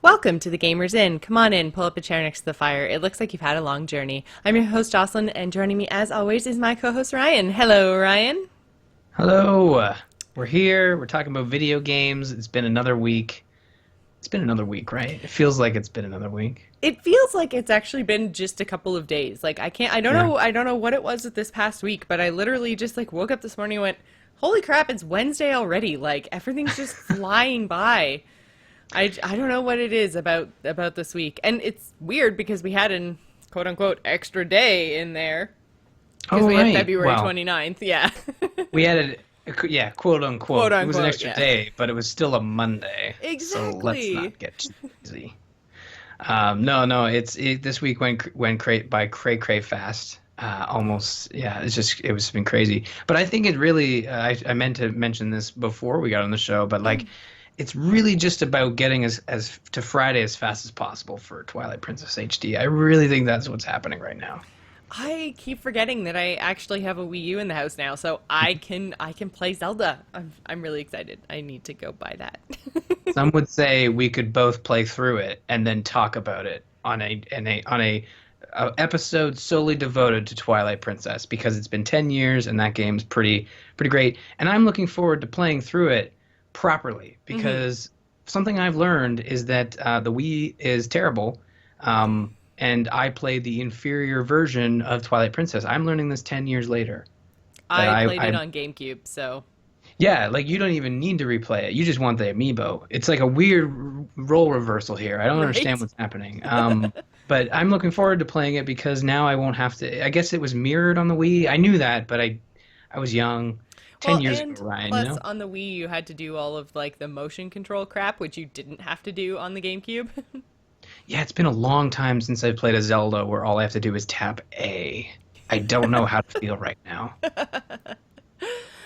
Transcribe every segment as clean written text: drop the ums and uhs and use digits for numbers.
Welcome to the Gamers Inn. Come on in, pull up a chair next to the fire. It looks like you've had a long journey. I'm your host, Jocelyn, and joining me as always is my co-host, Ryan. Hello, Ryan. Hello. We're here. We're talking about video games. It's been another week. It's been another week, right? It feels like it's been another week. It feels like it's actually been just a couple of days. Yeah. I don't know what it was this past week, but I literally just woke up this morning and went, holy crap, it's Wednesday already. Everything's just flying by. I don't know what it is about this week. And it's weird because we had an quote unquote extra day in there because Oh, we had right. February Well, 29th. Yeah. we had yeah, quote unquote. Quote It was an unquote, extra yeah. day, but it was still a Monday. So let's Exactly. not get cheesy. No. This week went by cray fast. Almost, yeah. It was been crazy. But I think it really. I meant to mention this before we got on the show, but it's really just about getting as to Friday as fast as possible for Twilight Princess HD. I really think that's what's happening right now. I keep forgetting that I actually have a Wii U in the house now, so I can play Zelda. I'm really excited. I need to go buy that. Some would say we could both play through it and then talk about it on a episode solely devoted to Twilight Princess because it's been 10 years and that game's pretty great. And I'm looking forward to playing through it properly Hmm. because something I've learned is that the Wii is terrible. And I played the inferior version of Twilight Princess. I'm learning this 10 years later. That I I, played it I on GameCube, so Yeah, like you don't even need to replay it. You just want the amiibo. It's like a weird role reversal here. I don't understand right. what's happening. But I'm looking forward to playing it because now I won't have to. I guess it was mirrored on the Wii. I knew that, but I was young, 10 Well, years ago, and Ryan, you plus know? on the Wii you had to do all of the motion control crap, which you didn't have to do on the GameCube. Yeah, it's been a long time since I've played a Zelda where all I have to do is tap A. I don't know how to feel right now.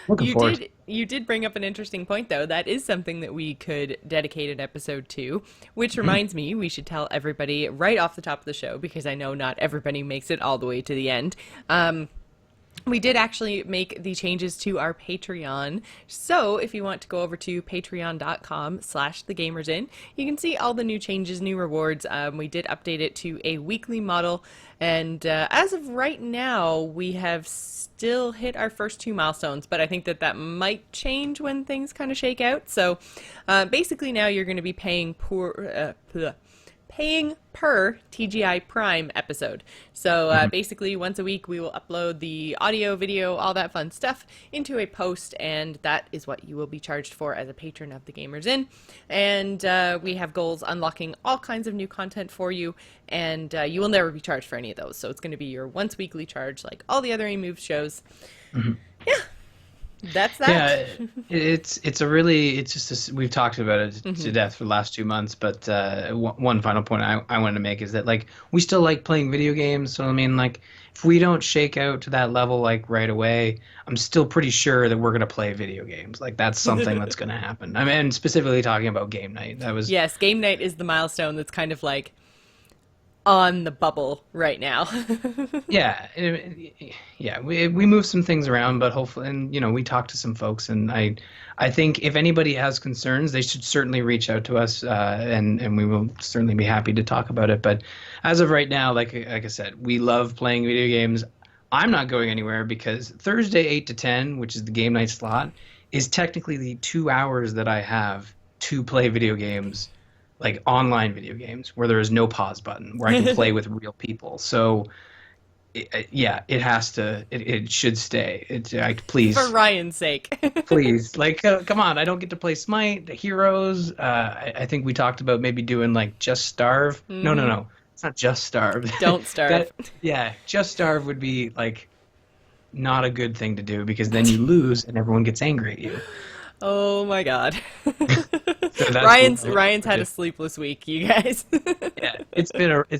Looking forward to it. You did bring up an interesting point though. That is something that we could dedicate an episode to, which Mhm. reminds me we should tell everybody right off the top of the show because I know not everybody makes it all the way to the end. We did actually make the changes to our Patreon. So if you want to go over to patreon.com/thegamersin, you can see all the new changes, new rewards. We did update it to a weekly model. And as of right now, we have still hit our first two milestones, but I think that might change when things kind of shake out. So basically now you're going to be paying per TGI Prime episode. So Mhm. basically, once a week, we will upload the audio, video, all that fun stuff into a post, and that is what you will be charged for as a patron of the Gamers Inn. And we have goals unlocking all kinds of new content for you, and you will never be charged for any of those. So it's going to be your once weekly charge, like all the other A-Move shows. Mhm. That's that. Yeah, it's a really it's just we've talked about it to Hmm. death for the last 2 months, but one final point I wanted to make is that we still like playing video games. So I mean, if we don't shake out to that level right away, I'm still pretty sure that we're gonna play video games. Like that's something that's gonna happen. I mean, specifically talking about game night. That was Yes, game night is the milestone that's kind of on the bubble right now. Yeah, yeah. We moved some things around, but hopefully, and we talked to some folks, and I think if anybody has concerns, they should certainly reach out to us, and we will certainly be happy to talk about it. But as of right now, like I said, we love playing video games. I'm not going anywhere because Thursday 8 to 10, which is the game night slot, is technically the 2 hours that I have to play video games, like online video games, where there is no pause button, where I can play with real people. So yeah, it should stay. For Please, Ryan's sake. please, come on. I don't get to play Smite, the Heroes. I think we talked about maybe doing Just Starve. No, no, Hmm. no. It's not Just Starve. Don't starve. That, yeah, Just Starve would be not a good thing to do because then you lose and everyone gets angry at you. Oh my god. So that's what Ryan's we're looking Ryan's forward had a to. sleepless week, you guys. Yeah, it's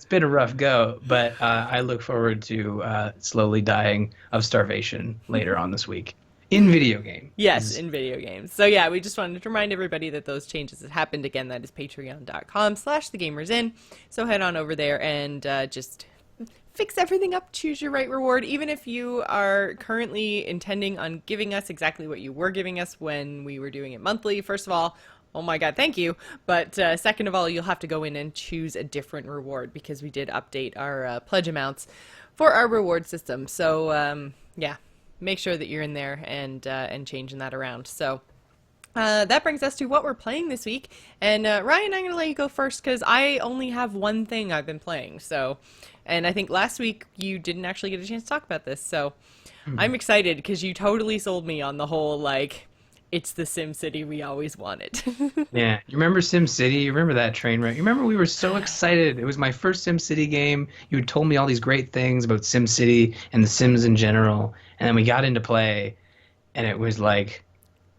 been a rough go, but I look forward to slowly dying of starvation later on this week in video Yes, games. in video games. So yeah, we just wanted to remind everybody that those changes have happened. Again, that is patreon.com/thegamersin. So head on over there and just fix everything up, choose your right reward. Even if you are currently intending on giving us exactly what you were giving us when we were doing it monthly, first of all, oh my God, thank you. But second of all, you'll have to go in and choose a different reward because we did update our pledge amounts for our reward system. So yeah, make sure that you're in there and changing that around. So that brings us to what we're playing this week. And Ryan, I'm going to let you go first because I only have one thing I've been playing. So, and I think last week you didn't actually get a chance to talk about this. So I'm excited because you totally sold me on the whole, like, it's the Sim City we always wanted. Yeah, you remember Sim City? You remember that train wreck? You remember we were so excited. It was my first Sim City game. You had told me all these great things about Sim City and the Sims in general, and then we got into play, and it was like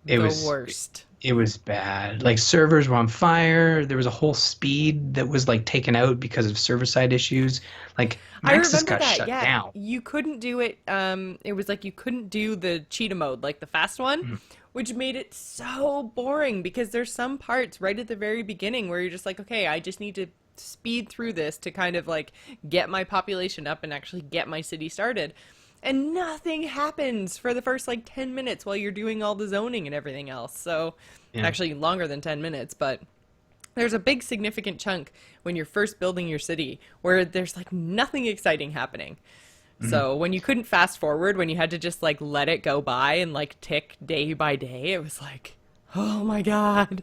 it The was worst. it was bad. Like servers were on fire. There was a whole speed that was like taken out because of server side issues. Like I Maxis remember got that, shut yeah. down. You couldn't do it, it was like you couldn't do the cheetah mode, like the fast one, Mhm. which made it so boring because there's some parts right at the very beginning where you're just like, okay, I just need to speed through this to kind of like get my population up and actually get my city started. And nothing happens for the first like 10 minutes while you're doing all the zoning and everything else. So, Yeah. actually longer than 10 minutes, but there's a big significant chunk when you're first building your city where there's like nothing exciting happening. Mhm. So when you couldn't fast forward, when you had to just like let it go by and like tick day by day, it was like, oh my God.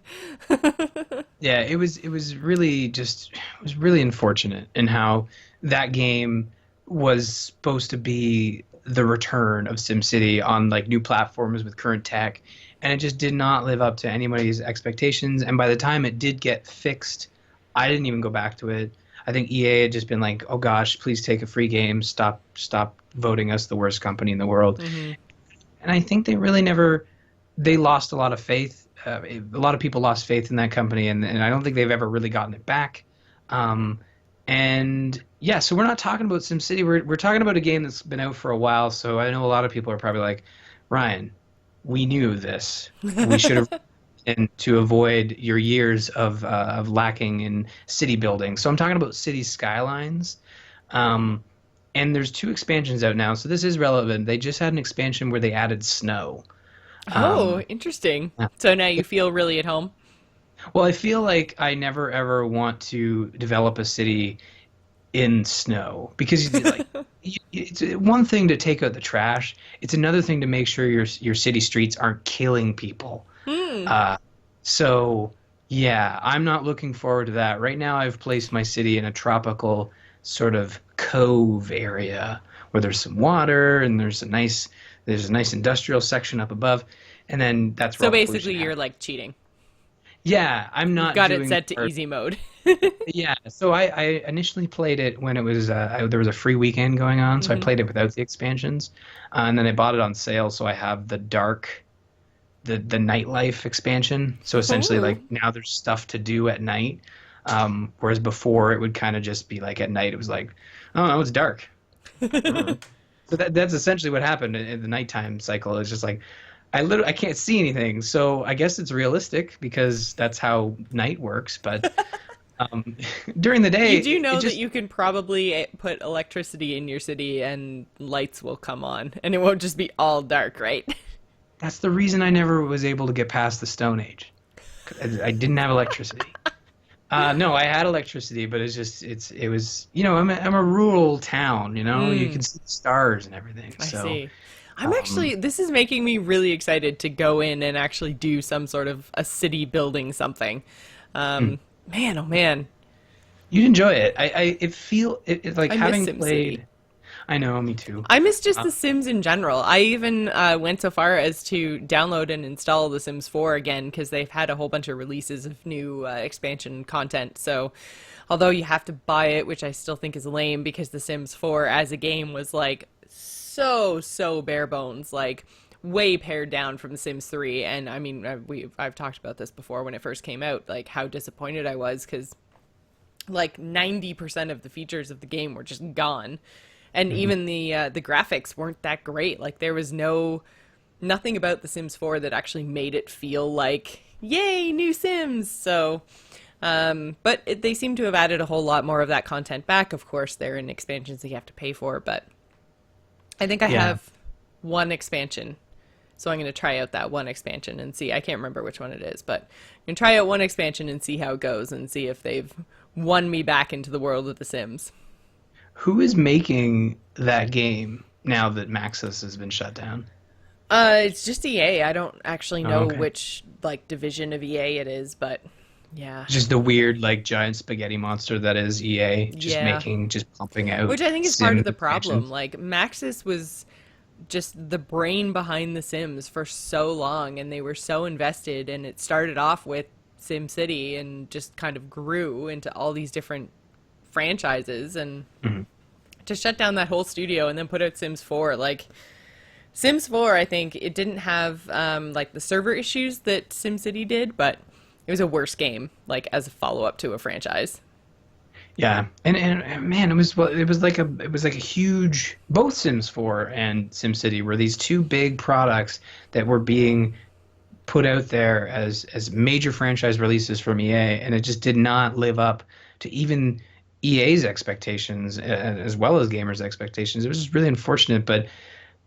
Yeah, it was really just it was really unfortunate in how that game was supposed to be the return of SimCity on like new platforms with current tech, and it just did not live up to anybody's expectations. And by the time it did get fixed, I didn't even go back to it. I think EA had just been like, "Oh gosh, please take a free game. Stop voting us the worst company in the world." Hmm. And I think they really never they lost a lot of faith. A lot of people lost faith in that company, and I don't think they've ever really gotten it back. Um, and yeah, so we're not talking about SimCity. We're talking about a game that's been out for a while. So I know a lot of people are probably like, Ryan, we knew this. We should have and to avoid your years of lacking in city building. So I'm talking about Cities Skylines. Um, and there's two expansions out now, so this is relevant. They just had an expansion where they added snow. Oh, Um, interesting. So now you feel really at home? well, I feel like I never ever want to develop a city in snow because like it's one thing to take out the trash. It's another thing to make sure your city streets aren't killing people. Hmm. Uh, so yeah, I'm not looking forward to that. Right now, I've placed my city in a tropical sort of cove area where there's some water and there's a nice industrial section up above, and then that's where So all the pollution basically you're happens. like cheating. Yeah, I'm You've not got it doing set to part. easy mode. Yeah, so I initially played it when it was there was a free weekend going on, so I Hmm. played it without the expansions, and then I bought it on sale, so I have the nightlife expansion. So essentially, like Oh. now there's stuff to do at night, whereas before it would kind of just be like at night it was like, oh no, it's dark. Mm. So that's essentially what happened in the nighttime cycle. It's just like I can't see anything, so I guess it's realistic because that's how night works, but. Um, during the day, You do it know that just you can probably put electricity in your city and lights will come on and it won't just be all dark, right? that's the reason I never was able to get past the Stone Age. I didn't have electricity. No, I had electricity, but it was I'm a rural town, you can Mm, see the stars and everything. I So see. um, This is making me really excited to go in and actually do some sort of a city building something. mm, Man, oh man, you'd enjoy it. It like I miss having SimCity. played. I know, me too. I miss just Uh, The Sims in general. I even went so far as to download and install The Sims 4 again because they've had a whole bunch of releases of new expansion content. So, although you have to buy it, which I still think is lame because The Sims 4 as a game was like so bare bones, like way pared down from The Sims 3. And I mean, I've talked about this before when it first came out, like how disappointed I was because like 90% of the features of the game were just gone, and mhm. even the graphics weren't that great. Like there was nothing about The Sims 4 that actually made it feel like yay new Sims. So but they seem to have added a whole lot more of that content back. Of course they're in expansions that you have to pay for, but I think I Yeah. have one expansion So I'm going to try out that one expansion and see. I can't remember which one it is, but I'm going to try out one expansion and see how it goes and see if they've won me back into the world of The Sims. Who is making that game now that Maxis has been shut down? It's just EA. I don't actually Oh, know okay. which like division of EA it is, but yeah. Just the weird, like, giant spaghetti monster that is EA, Yeah. just pumping out Which I think is part of sim the problem. expansions. Like Maxis was just the brain behind The Sims for so long, and they were so invested, and it started off with SimCity and just kind of grew into all these different franchises, and Mhm. to shut down that whole studio and then put out Sims 4, like Sims 4, I think it didn't have like the server issues that SimCity did, but it was a worse game, like as a follow up to a franchise. Yeah, and man, it was like a huge both Sims 4 and SimCity were these two big products that were being put out there as major franchise releases from EA, and it just did not live up to even EA's expectations as well as gamers' expectations. It was just really unfortunate, but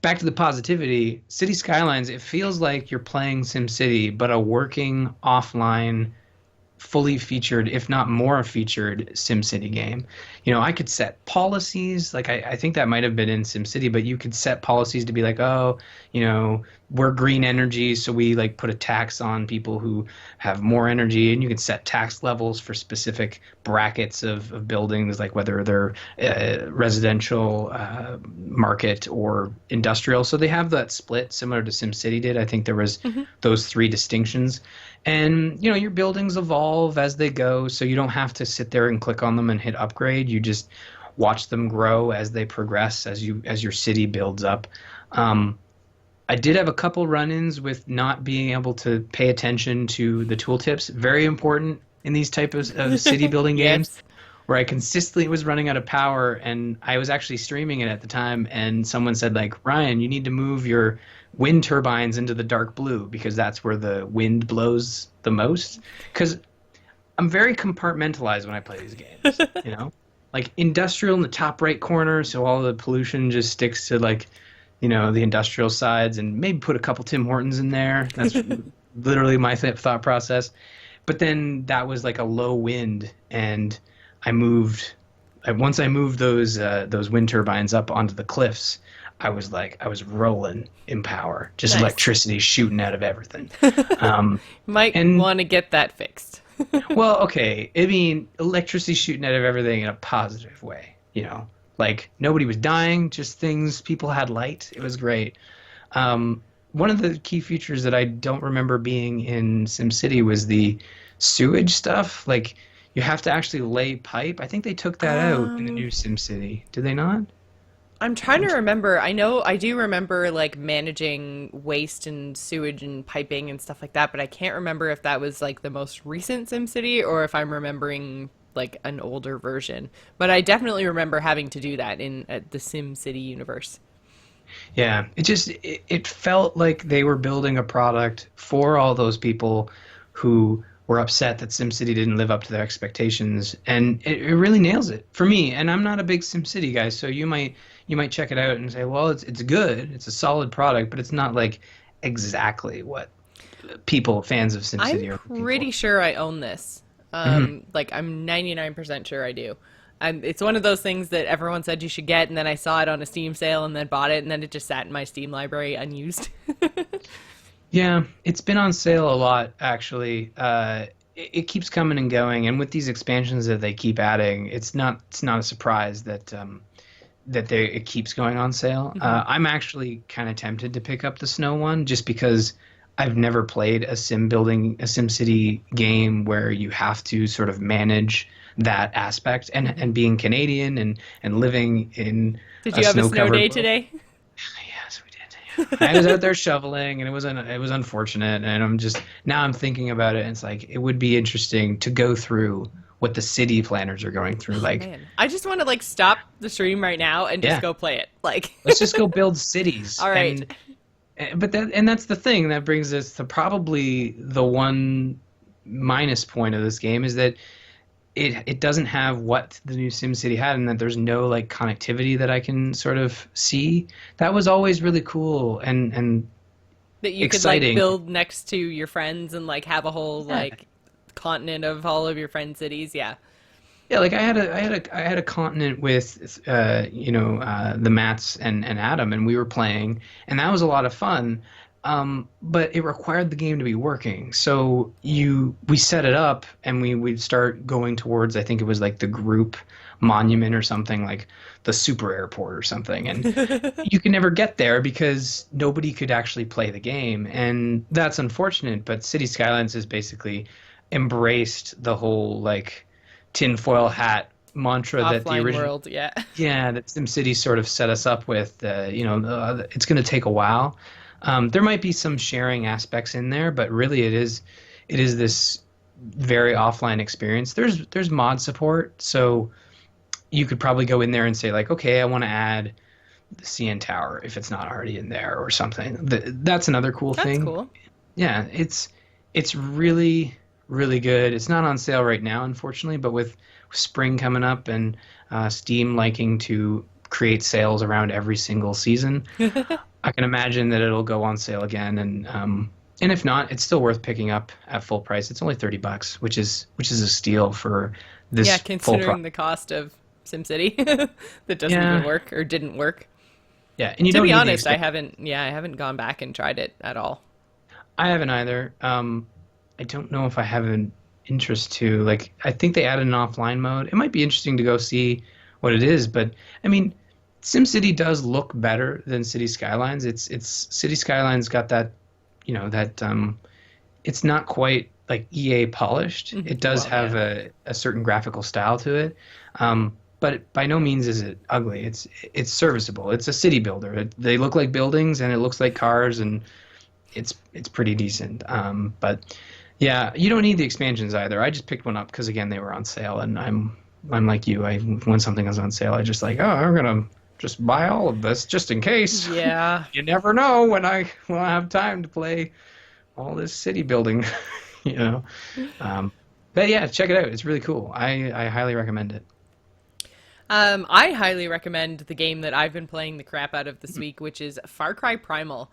back to the positivity, City Skylines, it feels like you're playing SimCity, but a working offline fully featured, if not more featured, SimCity game. You know, I could set policies, like I think that might have been in SimCity, but you could set policies to be like, oh, you know, we're green energy, so we like put a tax on people who have more energy, and you can set tax levels for specific brackets of buildings, like whether they're residential, market, or industrial. So they have that split similar to SimCity did. I think there was Hmm. those three distinctions. And you know, your buildings evolve as they go, so you don't have to sit there and click on them and hit upgrade. You just watch them grow as they progress, as your city builds up. Um, I did have a couple run-ins with not being able to pay attention to the tooltips. Very important in these types of city building games, Yes. where I consistently was running out of power, and I was actually streaming it at the time, and someone said like, Ryan, you need to move your wind turbines into the dark blue because that's where the wind blows the most. Because I'm very compartmentalized when I play these games, you know? Like industrial in the top right corner, so all the pollution just sticks to like, you know, the industrial sides, and maybe put a couple Tim Hortons in there. That's literally my thought process. But then that was like a low wind, and I moved. Once I moved those wind turbines up onto the cliffs, I was rolling in power, just Nice. electricity shooting out of everything. Um, Might and want to get that fixed. well, okay, I mean, electricity shooting out of everything in a positive way, you know, like nobody was dying, just things, people had light. It was great. One of the key features that I don't remember being in SimCity was the sewage stuff. Like you have to actually lay pipe. I think they took that out in the Um, new SimCity. Did they not? I'm trying to remember. I know I do remember like managing waste and sewage and piping and stuff like that, but I can't remember if that was like the most recent SimCity or if I'm remembering like an older version. But I definitely remember having to do that in the SimCity universe. Yeah, it felt like they were building a product for all those people who were upset that SimCity didn't live up to their expectations, and it really nails it for me. And I'm not a big SimCity guy, so you might check it out and say, well, it's good, it's a solid product, but it's not like exactly what people fans of I'm SimCity are looking for. pretty sure I own this. Hmm. Like I'm 99% sure I do. It's one of those things that everyone said you should get, and then I saw it on a Steam sale and then bought it, and then it just sat in my Steam library unused. Yeah, it's been on sale a lot actually. It keeps coming and going, and with these expansions that they keep adding, it's not a surprise that it keeps going on sale. Hmm. I'm actually kind of tempted to pick up the snow one just because I've never played a SimCity game where you have to sort of manage that aspect, and being Canadian and living in Did a you have a snow snow-covered day world. today? Yes, we did. Yeah. I was out there shoveling, and it was unfortunate. And I'm just now I'm thinking about it, and it's like it would be interesting to go through what the city planners are going through. Oh Like, man, I just want to like stop the stream right now and just yeah, go play it. Like, let's just go build cities. all right. But that's the thing that brings us to probably the one minus point of this game is that it doesn't have what the new SimCity had, and that there's no like connectivity that I can sort of see. That was always really cool, and That you could like exciting. build next to your friends and like have a whole Yeah. like continent of all of your friends' cities. Yeah. Yeah, like I had a continent with the Mats and Adam, and we were playing, and that was a lot of fun. But it required the game to be working. So we set it up, and we'd start going towards, I think it was like the group monument or something, like the super airport or something, and you can never get there because nobody could actually play the game, and that's unfortunate. But City Skylines has basically embraced the whole like tinfoil hat mantra that the Offline original, world. Yeah. yeah, that SimCity sort of set us up with. It's going to take a while. There might be some sharing aspects in there, but really it is this very offline experience. There's mod support, so you could probably go in there and say like, okay, I want to add the CN Tower if it's not already in there or something. That's another cool That's thing. cool. Yeah, it's really really good. It's not on sale right now, unfortunately, but with spring coming up and Steam liking to create sales around every single season, I can imagine that it'll go on sale again. And if not, it's still worth picking up at full price. It's only $30, which is a steal for Yeah, this full price. considering the cost of SimCity that doesn't even Yeah, work or didn't work. yeah, and you To don't be need the honest, expansion. I haven't gone back and tried it at all. I haven't either. I don't know if I have an interest to. Like, I think they added an offline mode. It might be interesting to go see what it is, but I mean, SimCity does look better than City Skylines. It's City Skylines got that, that it's not quite like EA polished. It does Well, have yeah. a certain graphical style to it. But by no means is it ugly. It's serviceable. It's a city builder. They look like buildings and it looks like cars and it's pretty decent. But yeah, you don't need the expansions either. I just picked one up because again they were on sale, and I'm like you. When something is on sale, I just like, oh, I'm gonna just buy all of this just in case. Yeah. You never know when I have time to play all this city building, you know. Um, but yeah, check it out. It's really cool. I highly recommend it. I highly recommend the game that I've been playing the crap out of this week, which is Far Cry Primal.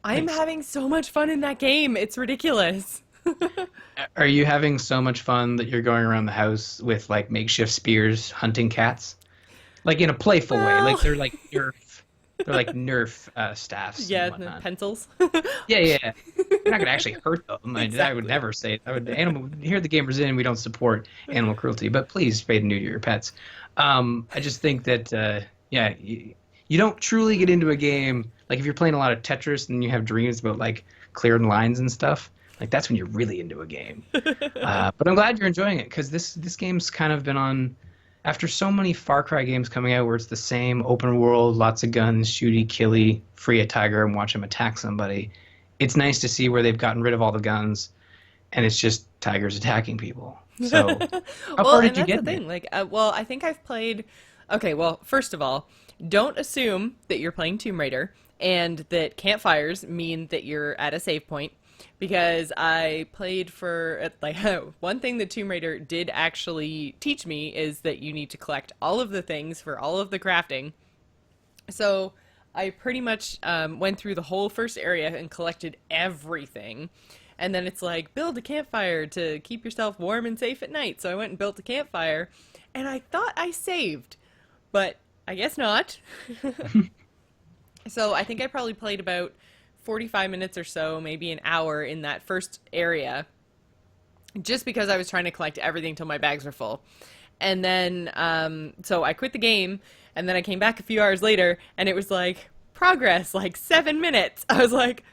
I'm Nice. having so much fun in that game. It's ridiculous. Are you having so much fun that you're going around the house with like makeshift spears hunting cats? Like in a playful way. Well, Like they're like Nerf staffs and yeah, the whatnot. pencils. Yeah, yeah. You're not gonna actually hurt them. I would Exactly. never say it. I would animal here at the Gamers Inn we don't support animal cruelty, but please spay and neuter your pets. I just think that yeah, you don't truly get into a game like if you're playing a lot of Tetris and you have dreams about like clearing lines and stuff. Like that's when you're really into a game. But I'm glad you're enjoying it because this game's kind of been on after so many Far Cry games coming out where it's the same open world, lots of guns, shooty, killy, free a tiger and watch him attack somebody. It's nice to see where they've gotten rid of all the guns and it's just tigers attacking people. So, how Well, far and did you that's get the in it? thing. Like, well, I think I've played. Okay, well, first of all, don't assume that you're playing Tomb Raider and that campfires mean that you're at a save point. Because I played for like one thing that Tomb Raider did actually teach me is that you need to collect all of the things for all of the crafting. So I pretty much went through the whole first area and collected everything. And then it's like, build a campfire to keep yourself warm and safe at night. So I went and built a campfire. And I thought I saved, but I guess not. So I think I probably played about 45 minutes or so, maybe an hour in that first area, just because I was trying to collect everything till my bags were full. And then, so I quit the game, and then I came back a few hours later, and it was like, progress, like 7 minutes. I was like,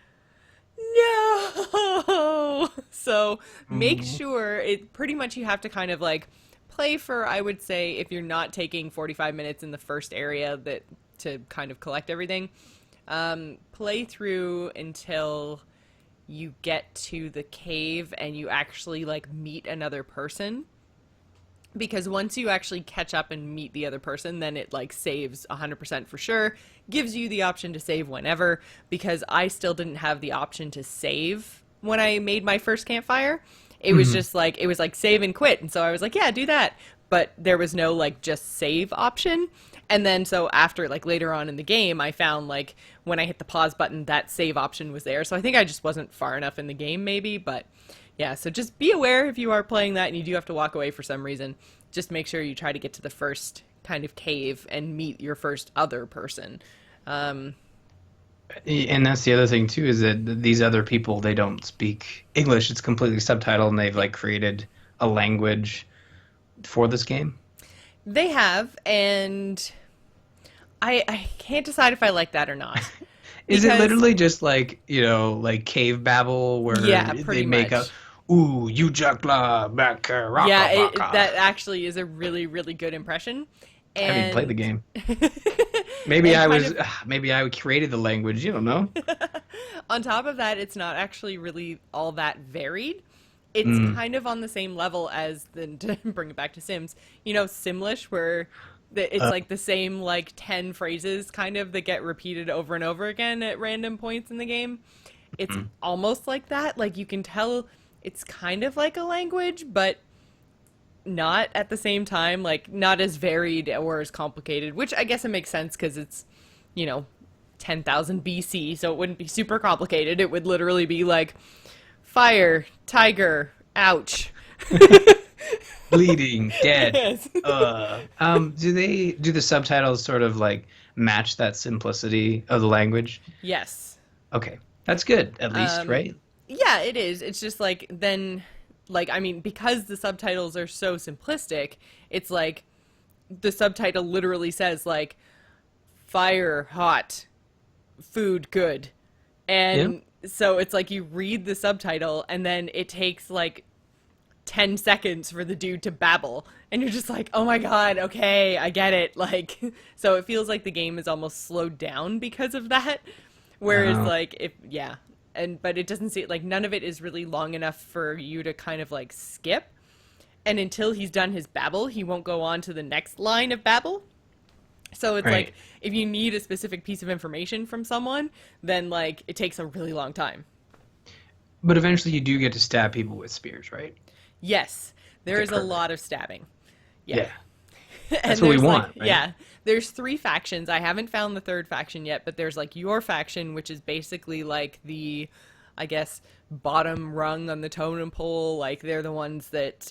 no! So make Mhm. sure it pretty much you have to kind of like play for, I would say, if you're not taking 45 minutes in the first area that to kind of collect everything, play through until you get to the cave and you actually like meet another person, because once you actually catch up and meet the other person, then it like saves 100% for sure, gives you the option to save whenever, because I still didn't have the option to save when I made my first campfire. It was Mhm. just like it was like save and quit, and so I was like, yeah, do that, but there was no like just save option. And then so after, like, later on in the game, I found, like, when I hit the pause button, that save option was there. So I think I just wasn't far enough in the game, maybe. But yeah, so just be aware if you are playing that and you do have to walk away for some reason. Just make sure you try to get to the first kind of cave and meet your first other person. Um, And that's the other thing too, is that these other people, they don't speak English. It's completely subtitled, and they've like created a language for this game. they have, and I can't decide if I like that or not. Is it Because, literally just like, like cave babble where yeah, they pretty make a much. ooh, you juckla back Yeah, raka that baka. actually is a really, really good impression. I haven't even played the And game. Maybe and I kind was of maybe I created the language, you don't know. on top of that, it's not actually really all that varied. It's Mm. kind of on the same level as the to bring it back to Sims, Simlish, where it's Uh, like the same like 10 phrases kind of that get repeated over and over again at random points in the game. It's mm. almost like that. Like you can tell it's kind of like a language, but not at the same time, like not as varied or as complicated, which I guess it makes sense because it's, you know, 10,000 BC, so it wouldn't be super complicated. It would literally be like fire, tiger, ouch. Bleeding, dead. Yes. Do the subtitles sort of like match that simplicity of the language? Yes. Okay. That's good, at least, Um, right? yeah, it is. It's just like then, like, I mean, because the subtitles are so simplistic, it's like the subtitle literally says, like, fire, hot, food, good. Yeah. And so it's like you read the subtitle and then it takes like 10 seconds for the dude to babble. And you're just like, oh my God, okay, I get it. Like, so it feels like the game is almost slowed down because of that. Whereas, Oh, like, if, yeah. But it doesn't seem like none of it is really long enough for you to kind of like skip. And until he's done his babble, he won't go on to the next line of babble. So it's right. like if you need a specific piece of information from someone, then like it takes a really long time. But eventually you do get to stab people with spears, right? Yes, there Okay, is a perfect. lot of stabbing. Yeah. Yeah. That's And what we there's like, want, right? yeah, there's three factions. I haven't found the third faction yet, but there's like your faction, which is basically like the, I guess, bottom rung on the totem pole. Like they're the ones that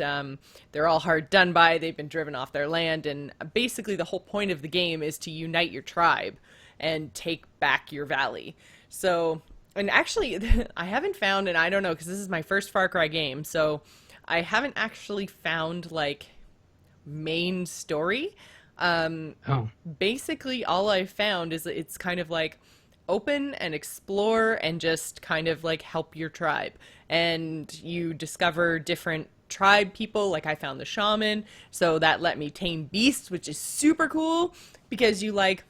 they're all hard done by. They've been driven off their land, and basically the whole point of the game is to unite your tribe and take back your valley. So, and actually, I haven't found, and I don't know because this is my first Far Cry game, so I haven't actually found like main story. Oh, Basically, all I've found is that it's kind of like open and explore and just kind of like help your tribe. And you discover different tribe people. Like I found the shaman, so that let me tame beasts, which is super cool because you like,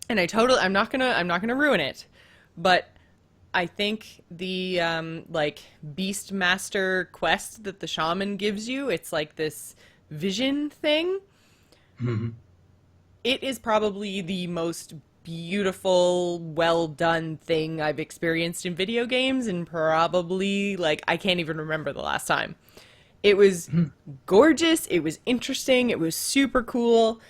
and I'm not gonna ruin it, but I think the like beast master quest that the shaman gives you, it's like this vision thing. hmm. It is probably the most beautiful, well done thing I've experienced in video games, and probably like I can't even remember the last time. It was gorgeous, it was interesting, it was super cool.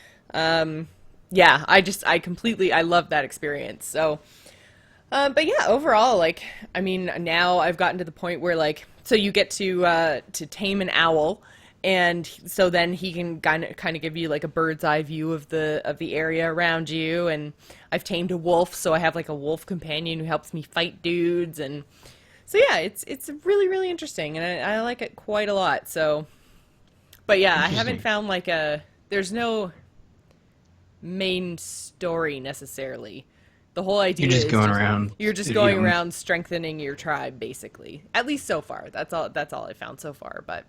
Yeah, I love that experience. So but yeah, overall, like, I mean, now I've gotten to the point where, like, so you get to tame an owl, and so then he can kind of give you like a bird's eye view of the area around you. And I've tamed a wolf, so I have like a wolf companion who helps me fight dudes, and so yeah, it's really really interesting, and I like it quite a lot. So, but yeah, I haven't Interesting. found like there's no main story necessarily. The whole You're idea just is going just around, you're just going around strengthening your tribe basically. At least so far. That's all I found so far, but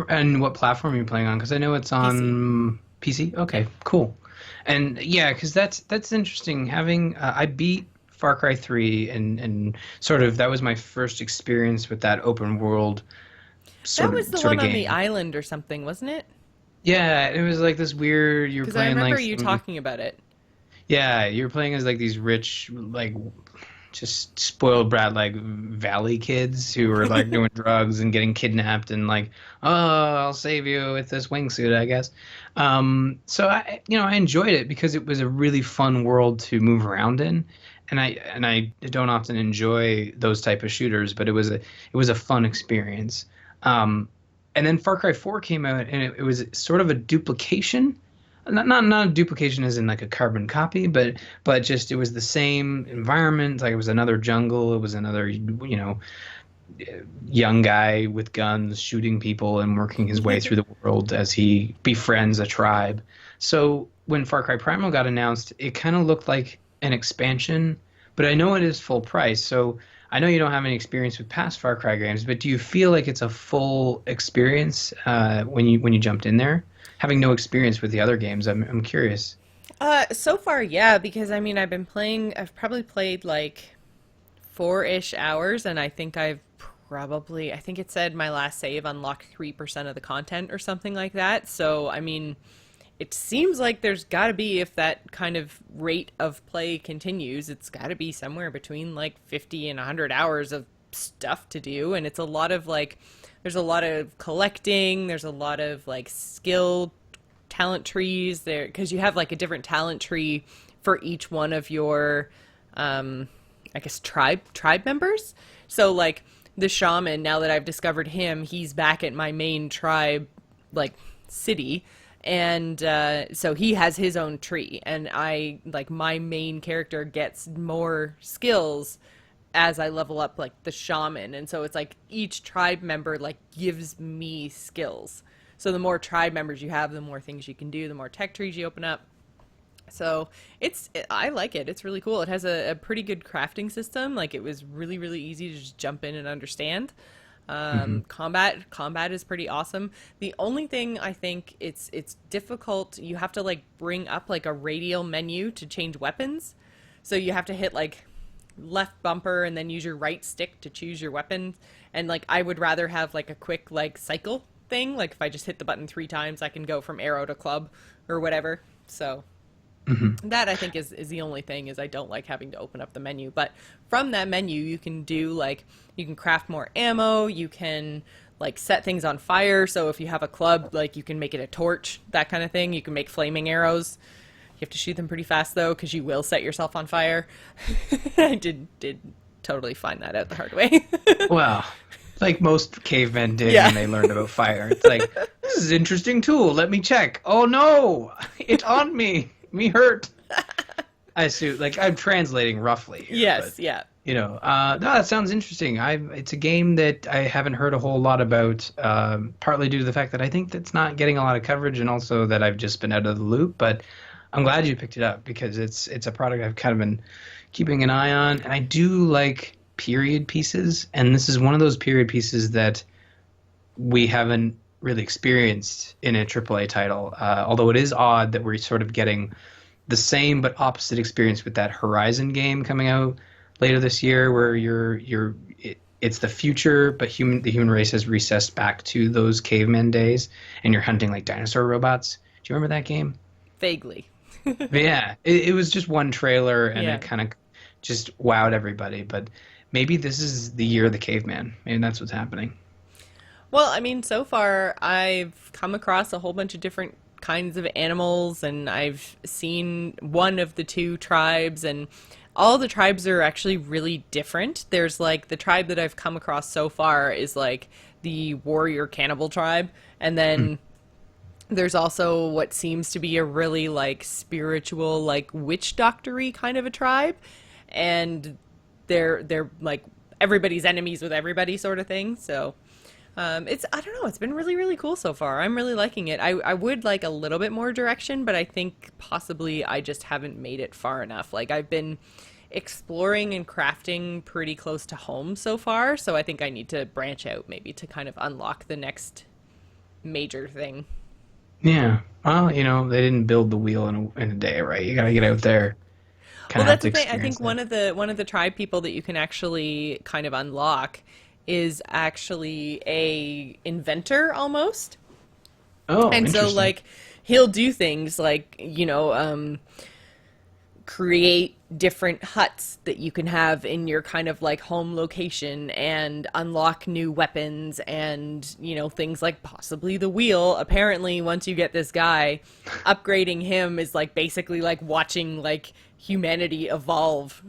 and what platform are you playing on? Because I know it's PC. on PC. Yeah. Okay, cool. And yeah, because that's interesting. Having I beat Far Cry 3, and sort of that was my first experience with that open world That sort was of the sort one of on the game. island or something, wasn't it? Yeah, it was like this weird. You were Cuz I playing remember like you some. talking about it. Yeah, you were playing as like these rich, like just spoiled brat like valley kids who were like doing drugs and getting kidnapped and like, oh, I'll save you with this wingsuit, I guess. So I enjoyed it because it was a really fun world to move around in, and I don't often enjoy those type of shooters, but it was a fun experience. Um, and then Far Cry 4 came out, and it was sort of a duplication, not a duplication as in like a carbon copy, but just it was the same environment. Like it was another jungle. It was another young guy with guns shooting people and working his way through the world as he befriends a tribe. So when Far Cry Primal got announced, it kind of looked like an expansion, but I know it is full price. So I know you don't have any experience with past Far Cry games, but do you feel like it's a full experience when you jumped in there? Having no experience with the other games, I'm curious. So far, yeah, because I mean, I've probably played like 4-ish hours, and I think it said my last save unlocked 3% of the content or something like that. So, I mean, it seems like there's got to be, if that kind of rate of play continues, it's got to be somewhere between like 50 and 100 hours of stuff to do. And it's a lot of like, there's a lot of collecting, there's a lot of like skill talent trees there, because you have like a different talent tree for each one of your, I guess, tribe members. So like the shaman, now that I've discovered him, he's back at my main tribe, like city, and so he has his own tree, and I like my main character gets more skills as I level up like the shaman, and so it's like each tribe member like gives me skills. So the more tribe members you have, the more things you can do, the more tech trees you open up. So I like it. It's really cool. It has a pretty good crafting system. Like it was really, really easy to just jump in and understand. Hmm. Combat is pretty awesome. The only thing I think it's difficult. You have to like bring up like a radial menu to change weapons. So you have to hit like left bumper and then use your right stick to choose your weapon. And like I would rather have like a quick like cycle thing. Like if I just hit the button 3 times, I can go from arrow to club or whatever. So Hmm. that I think is the only thing, is I don't like having to open up the menu. But from that menu, you can do like, you can craft more ammo, you can like set things on fire. So if you have a club, like you can make it a torch, that kind of thing. You can make flaming arrows. You have to shoot them pretty fast though, because you will set yourself on fire. I did totally find that out the hard way. Well, like most cavemen did Yeah. when they learned about fire. It's like, this is an interesting tool. Let me check. Oh no, it's on me. Me hurt. I assume, like I'm translating roughly here, but Yes, yeah. no, that sounds interesting. It's a game that I haven't heard a whole lot about, partly due to the fact that I think that's not getting a lot of coverage, and also that I've just been out of the loop. But I'm glad you picked it up because it's a product I've kind of been keeping an eye on, and I do like period pieces, and this is one of those period pieces that we haven't really experienced in a AAA title. Although it is odd that we're sort of getting the same but opposite experience with that Horizon game coming out later this year, where it's the future, but the human race has recessed back to those caveman days, and you're hunting like dinosaur robots. Do you remember that game? Vaguely. But yeah, it was just one trailer, and Yeah. it kind of just wowed everybody. But maybe this is the year of the caveman. Maybe that's what's happening. Well, I mean, so far I've come across a whole bunch of different kinds of animals, and I've seen one of the two tribes, and all the tribes are actually really different. There's like the tribe that I've come across so far is like the warrior cannibal tribe, and Hmm. then there's also what seems to be a really like spiritual, like witch doctory kind of a tribe, and they're like everybody's enemies with everybody sort of thing. So it's, I don't know, it's been really, really cool so far. I'm really liking it. I would like a little bit more direction, but I think possibly I just haven't made it far enough. Like I've been exploring and crafting pretty close to home so far, so I think I need to branch out maybe to kind of unlock the next major thing. Yeah. Well, they didn't build the wheel in a day, right? You gotta get out there, kind Well, of have that's to the thing. I experience think that. one of the tribe people that you can actually kind of unlock is actually a inventor almost. Oh, And so interesting. like he'll do things like, create different huts that you can have in your kind of like home location and unlock new weapons and, you know, things like possibly the wheel. Apparently, once you get this guy, upgrading him is like basically like watching like humanity evolve.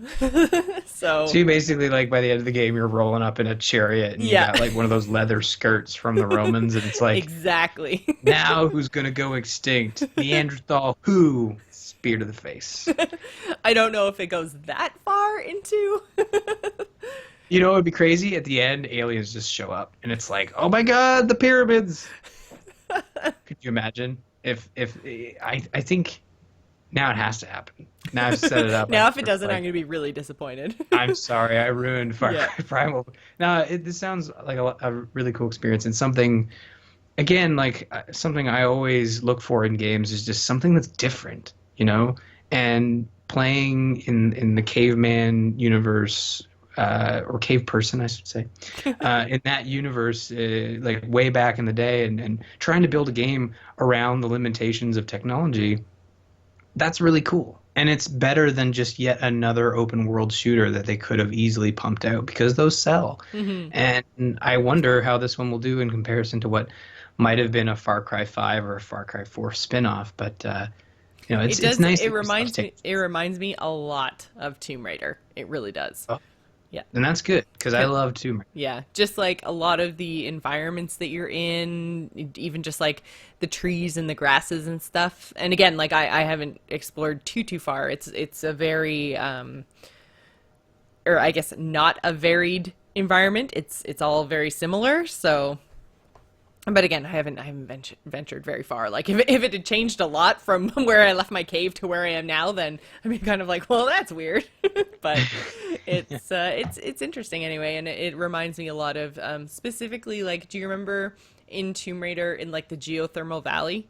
So So, you basically like by the end of the game, you're rolling up in a chariot and you yeah, got like one of those leather skirts from the Romans, and it's like, exactly. now who's gonna go extinct? Neanderthal who? Spear to the face. I don't know if it goes that far into. You know, it'd be crazy at the end, aliens just show up and it's like, oh my God, the pyramids. Could you imagine? If I think now it has to happen. Now I've set it up. Now, if it doesn't, Like, I'm going to be really disappointed. I'm sorry, I ruined Far Yeah. Cry Primal. Now, this sounds like a really cool experience and something, again, like something I always look for in games is just something that's different, you know? And playing in the caveman universe, or cave person, I should say, in that universe, like way back in the day, and trying to build a game around the limitations of technology, that's really cool. And it's better than just yet another open world shooter that they could have easily pumped out because those sell. Hmm. And I wonder how this one will do in comparison to what might have been a Far Cry 5 or a Far Cry 4 spin-off. But you know, It it's does. nice It that this stuff's reminds me. taken. It reminds me a lot of Tomb Raider. It really does. Oh, Yeah. and that's good because I love Tomb Raider. Yeah. Just like a lot of the environments that you're in, even just like the trees and the grasses and stuff. And again, like I haven't explored too far. It's a very or I guess not a varied environment. It's all very similar. So, but again, I haven't ventured very far. Like if it had changed a lot from where I left my cave to where I am now, then I'd be kind of like, well, that's weird. But it's interesting anyway, and it reminds me a lot of specifically like, do you remember in Tomb Raider in like the geothermal valley?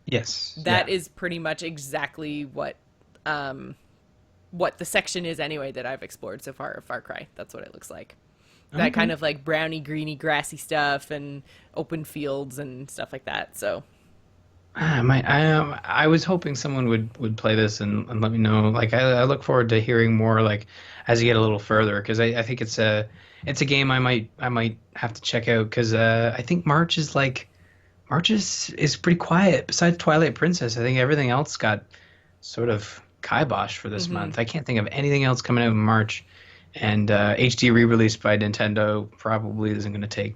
Yes. That Yeah. is pretty much exactly what the section is anyway that I've explored so far of Far Cry. That's what it looks like. That Okay. kind of like browny, greeny, grassy stuff and open fields and stuff like that. So, I was hoping someone would play this and let me know. Like I look forward to hearing more like as you get a little further because I think it's a game I might have to check out because I think March is pretty quiet. Besides Twilight Princess, I think everything else got sort of kibosh for this hmm. month. I can't think of anything else coming out in March. And HD re-release by Nintendo probably isn't going to take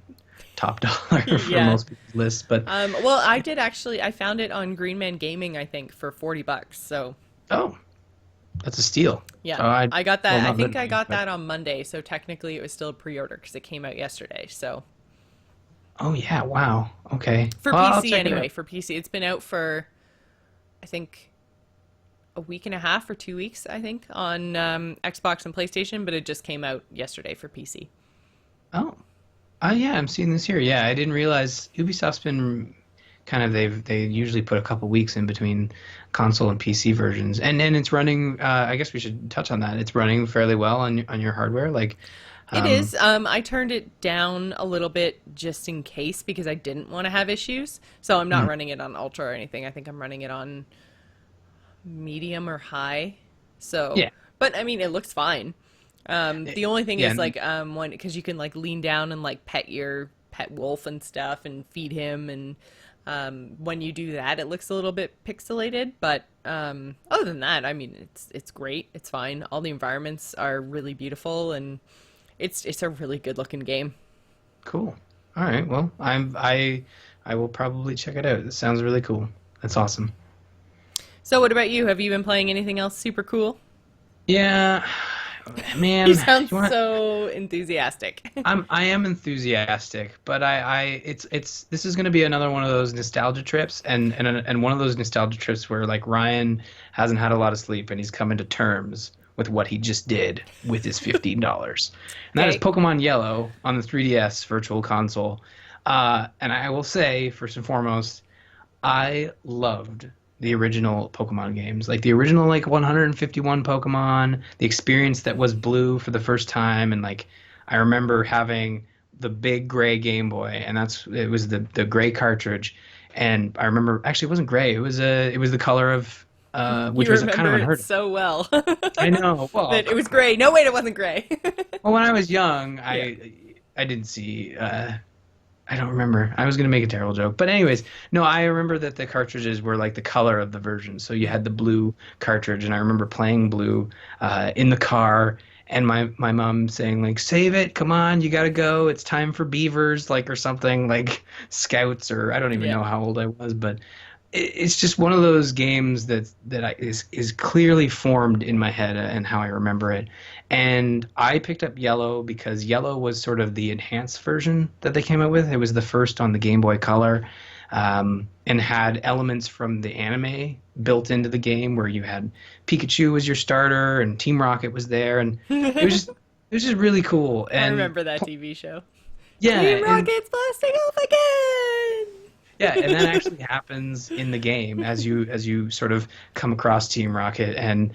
top dollar for Yeah. most people's lists. But Well, I did actually. I found it on Green Man Gaming, I think, for $40. So, oh, that's a steal. yeah, I I got well, that. I not think I midnight, got but that on Monday. So technically, it was still a pre-order because it came out yesterday. So oh yeah, wow. Okay, for well, I'll PC check it anyway, out. for PC, it's been out for I think a week and a half or 2 weeks, I think, on Xbox and PlayStation, but it just came out yesterday for PC. Oh, yeah, I'm seeing this here. Yeah, I didn't realize Ubisoft's been kind of they usually put a couple weeks in between console and PC versions, and it's running. I guess we should touch on that. It's running fairly well on your hardware. Like, It um, is. I turned it down a little bit just in case because I didn't want to have issues. So I'm not mm, running it on ultra or anything. I think I'm running it on medium or high. So, yeah, but I mean, it looks fine. eh, The only thing yeah. is like when because you can like lean down and like pet your pet wolf and stuff and feed him and when you do that, it looks a little bit pixelated. But other than that, I mean, it's great. It's fine. All the environments are really beautiful and it's a really good looking game. Cool. All right. Well, I will probably check it out. It sounds really cool. That's awesome. So, what about you? Have you been playing anything else super cool? Yeah, You man. sound You want? so enthusiastic. I am enthusiastic, but it's this is going to be another one of those nostalgia trips, and one of those nostalgia trips where like Ryan hasn't had a lot of sleep and he's coming to terms with what he just did with his $15, and that is Okay. Pokemon Yellow on the 3DS Virtual Console. And I will say, first and foremost, I loved the original Pokemon games, like the original like 151 Pokemon, the experience that was Blue for the first time, and like I remember having the big gray Game Boy, and it was the gray cartridge, and I remember actually it wasn't gray, it was the color of which You was kind of remember it unheard of. so well. I know. Well, That it was gray. No, wait, it wasn't gray. well, when I was young, Yeah. I didn't see. I don't remember. I was gonna make a terrible joke, but anyways, no, I remember that the cartridges were like the color of the version. So you Mm. had the blue cartridge, and I remember playing blue in the car, and my mom saying like, "Save it, come on, you gotta go. It's time for beavers," like or something like scouts or I don't even Yeah. know how old I was, but it's just one of those games is clearly formed in my head and how I remember it. And I picked up Yellow because Yellow was sort of the enhanced version that they came out with. It was the first on the Game Boy Color, and had elements from the anime built into the game, where you had Pikachu was your starter and Team Rocket was there, and it was just it was just really cool. I And remember that TV show. yeah, Team and Rocket's blasting off again! yeah, and that actually happens in the game as you sort of come across Team Rocket, and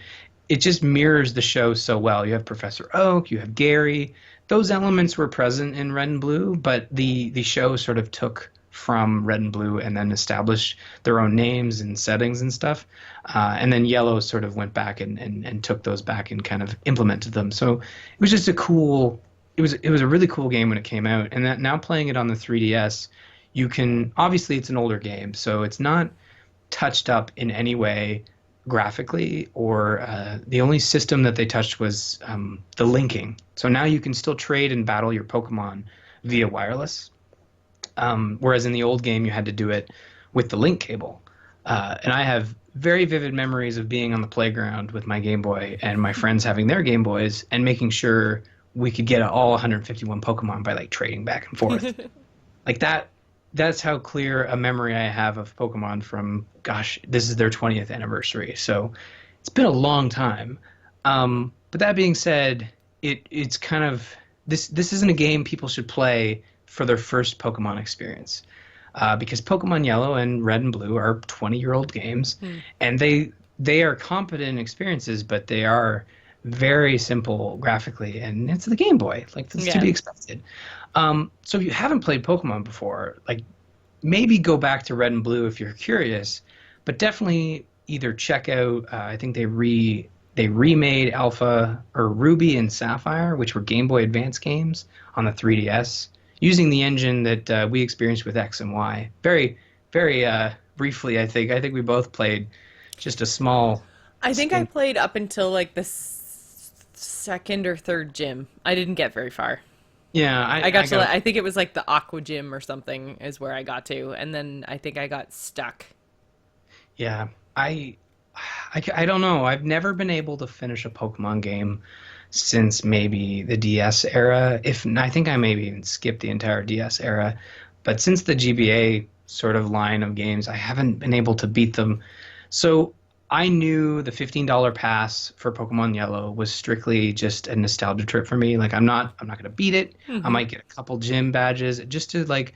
it just mirrors the show so well. You have Professor Oak, you have Gary. Those elements were present in Red and Blue, but the show sort of took from Red and Blue and then established their own names and settings and stuff. And then Yellow sort of went back and took those back and kind of implemented them. So it was just a cool. It was a really cool game when it came out, and that now playing it on the 3DS, you can obviously it's an older game, so it's not touched up in any way graphically, or the only system that they touched was the linking. So now you can still trade and battle your Pokemon via wireless, whereas in the old game you had to do it with the link cable. And I have very vivid memories of being on the playground with my Game Boy and my friends having their Game Boys and making sure we could get all 151 Pokemon by like trading back and forth. Like that's how clear a memory I have of Pokemon from, gosh, this is their 20th anniversary. So it's been a long time. But that being said, it's kind of this isn't a game people should play for their first Pokemon experience. Because Pokemon Yellow and Red and Blue are 20-year-old games, Hmm. and they are competent experiences, but they are very simple graphically, and it's the Game Boy, like that's to Yeah. be expected. So if you haven't played Pokemon before, like maybe go back to Red and Blue if you're curious, but definitely either check out. I think they remade Alpha or Ruby and Sapphire, which were Game Boy Advance games on the 3DS, using the engine that we experienced with X and Y. Very, very briefly, I think we both played just a small I think I stint. played up until like the second or third gym. I didn't get very far. Yeah, I I got to, got I think it was like the Aqua Gym or something is where I got to. And then I think I got stuck. yeah. I, I don't know. I've never been able to finish a Pokemon game since maybe the DS era. If I think I maybe even skipped the entire DS era, but since the GBA sort of line of games, I haven't been able to beat them. So I knew the $15 pass for Pokemon Yellow was strictly just a nostalgia trip for me. Like I'm not gonna beat it. I Hmm. might get a couple gym badges just to like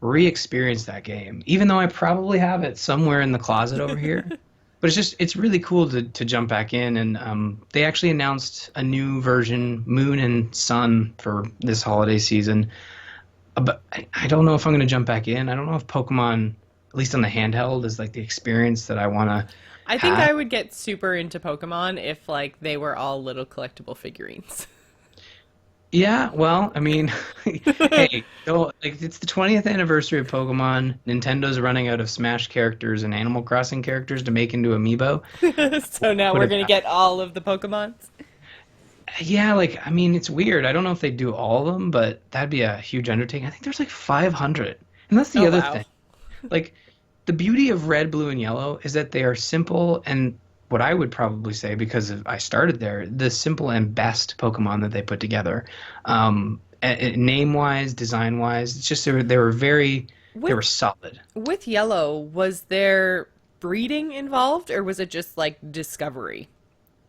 re-experience that game, even though I probably have it somewhere in the closet over here. But it's really cool to jump back in, and they actually announced a new version, Moon and Sun, for this holiday season. But I don't know if I'm going to jump back in. I don't know if Pokemon, at least on the handheld, is like the experience that I want to I think have. I would get super into Pokemon if like they were all little collectible figurines. Yeah, well, I mean, hey, like it's the 20th anniversary of Pokemon. Nintendo's running out of Smash characters and Animal Crossing characters to make into Amiibo. So now Put we're it gonna get all of the Pokemons. Yeah, like I mean, it's weird. I don't know if they do all of them, but that'd be a huge undertaking. I think there's like 500. And that's the Oh other wow. thing. Like the beauty of red, blue, and yellow is that they are simple and what I would probably say because I started there, the simple and best Pokemon that they put together. Name-wise, design-wise, it's just they With were solid. with Yellow, was there breeding involved or was it just like discovery?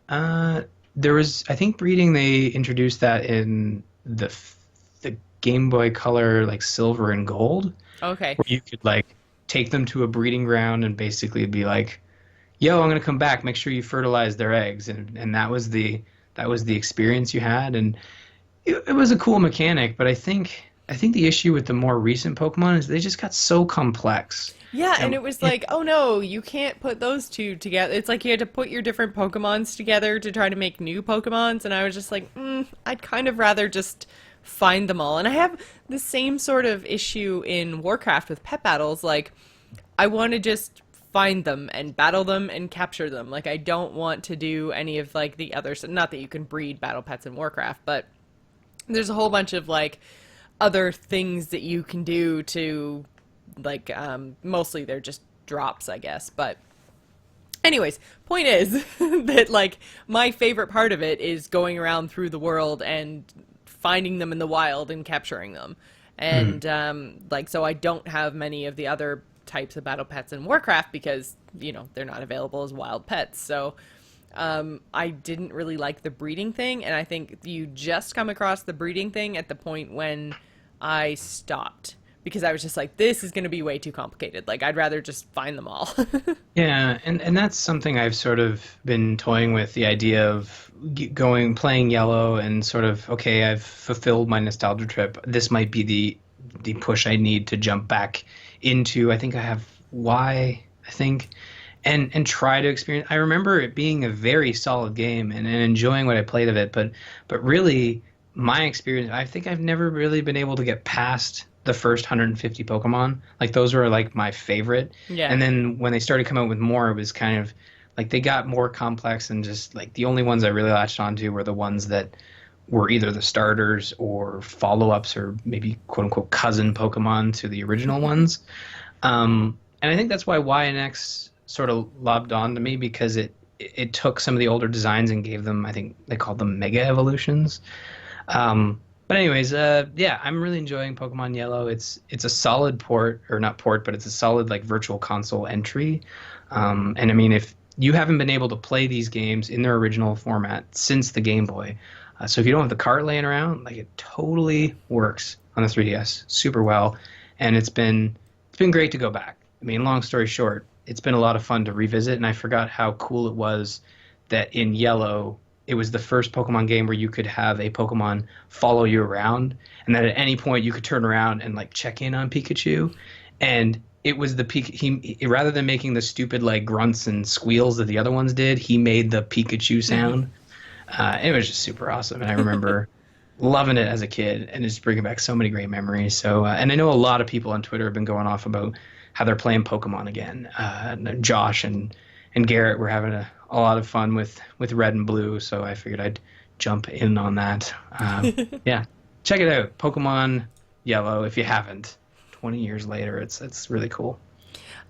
Uh, there was, I think, breeding. They introduced that in the Game Boy Color, like silver and gold, Okay. where you could like take them to a breeding ground and basically be like, "Yo, I'm gonna come back. Make sure you fertilize their eggs," and that was the experience you had, and it was a cool mechanic. But I think I think the issue with the more recent Pokemon is they just got so complex. Yeah, and And it was like, oh no, you can't put those two together. It's like you had to put your different Pokemons together to try to make new Pokemons, and I was just like, I'd kind of rather just find them all. And I have the same sort of issue in Warcraft with pet battles. Like, I want to just find them and battle them and capture them. Like, I don't want to do any of like the others. Not that you can breed battle pets in Warcraft, but there's a whole bunch of like other things that you can do to like mostly they're just drops, I guess. But anyways, point is that like my favorite part of it is going around through the world and finding them in the wild and capturing them. And like so I don't have many of the other types of battle pets in Warcraft because, you know, they're not available as wild pets. So I didn't really like the breeding thing, and I think you just come across the breeding thing at the point when I stopped because I was just like, this is going to be way too complicated. Like, I'd rather just find them all. yeah, and that's something I've sort of been toying with, the idea of playing yellow and sort of, okay, I've fulfilled my nostalgia trip. This might be the push I need to jump back into. I think I have Y, I think, and try to experience. I remember it being a very solid game and enjoying what I played of it, but really my experience, I think I've never really been able to get past the first 150 Pokemon. Like those were like my favorite. Yeah. And then when they started coming out with more, it was kind of like they got more complex, and just like the only ones I really latched onto were the ones that were either the starters or follow-ups or maybe quote unquote cousin Pokemon to the original ones. And I think that's why Y and X sort of lobbed on to me, because it took some of the older designs and gave them, I think they called them Mega Evolutions. But anyways, yeah, I'm really enjoying Pokemon Yellow. It's a solid port, or not port, but it's a solid like virtual console entry. And I mean, if you haven't been able to play these games in their original format since the Game Boy, so if you don't have the cart laying around, like it totally works on the 3DS super well, and it's been great to go back. I mean, long story short, it's been a lot of fun to revisit, and I forgot how cool it was that in Yellow it was the first Pokemon game where you could have a Pokemon follow you around, and that at any point you could turn around and like check in on Pikachu, and it was the he rather than making the stupid like grunts and squeals that the other ones did, he made the Pikachu sound. It was just super awesome, and I remember loving it as a kid, and it's bringing back so many great memories. So, and I know a lot of people on Twitter have been going off about how they're playing Pokemon again. Josh and Garrett were having a lot of fun with Red and Blue, so I figured I'd jump in on that. Yeah, check it out, Pokemon Yellow, if you haven't. 20 years later, it's really cool.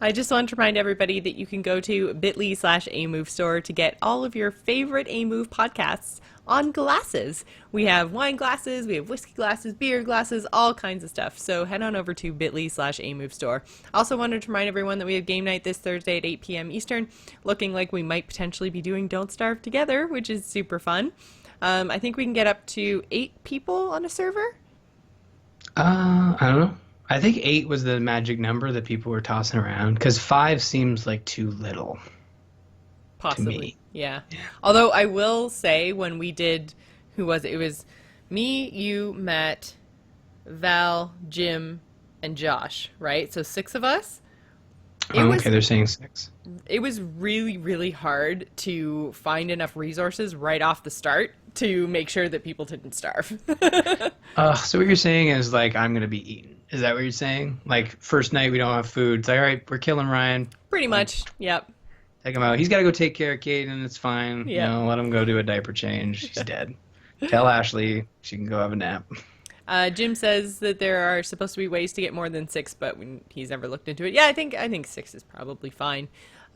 I just want to remind everybody that you can go to bit.ly/amovestore to get all of your favorite A-Move podcasts on glasses. We have wine glasses, we have whiskey glasses, beer glasses, all kinds of stuff. So head on over to bit.ly/amovestore. Also wanted to remind everyone that we have game night this Thursday at 8 p.m. Eastern, looking like we might potentially be doing Don't Starve Together, which is super fun. I think we can get up to 8 people on a server. I don't know. I think 8 was the magic number that people were tossing around, because 5 seems like too little. Possibly, to me. yeah. Although I will say, when we did, who was it? It was me, you, Matt, Val, Jim, and Josh, right? So 6 of us. Okay, they're saying 6. It was really, really hard to find enough resources right off the start to make sure that people didn't starve. So what you're saying is, like, I'm going to be eaten. Is that what you're saying? Like, first night we don't have food. It's like, all right, we're killing Ryan. Pretty much, yep. Take him out. He's got to go take care of Kate, and it's fine. Yep. You know, let him go do a diaper change. He's dead. Tell Ashley she can go have a nap. Jim says that there are supposed to be ways to get more than 6, but he's never looked into it. Yeah, I think 6 is probably fine.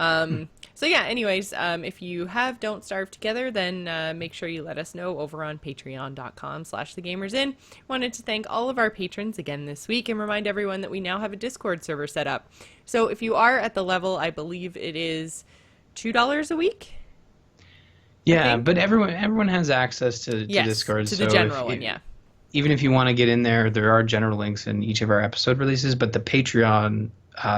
So yeah, anyways, if you have Don't Starve Together, then make sure you let us know over on patreon.com/thegamersin. Wanted to thank all of our patrons again this week and remind everyone that we now have a Discord server set up. So if you are at the level, I believe it is $2 a week. Yeah, but everyone has access to Discord. To the general one, yeah. Even if you want to get in there, there are general links in each of our episode releases, but the Patreon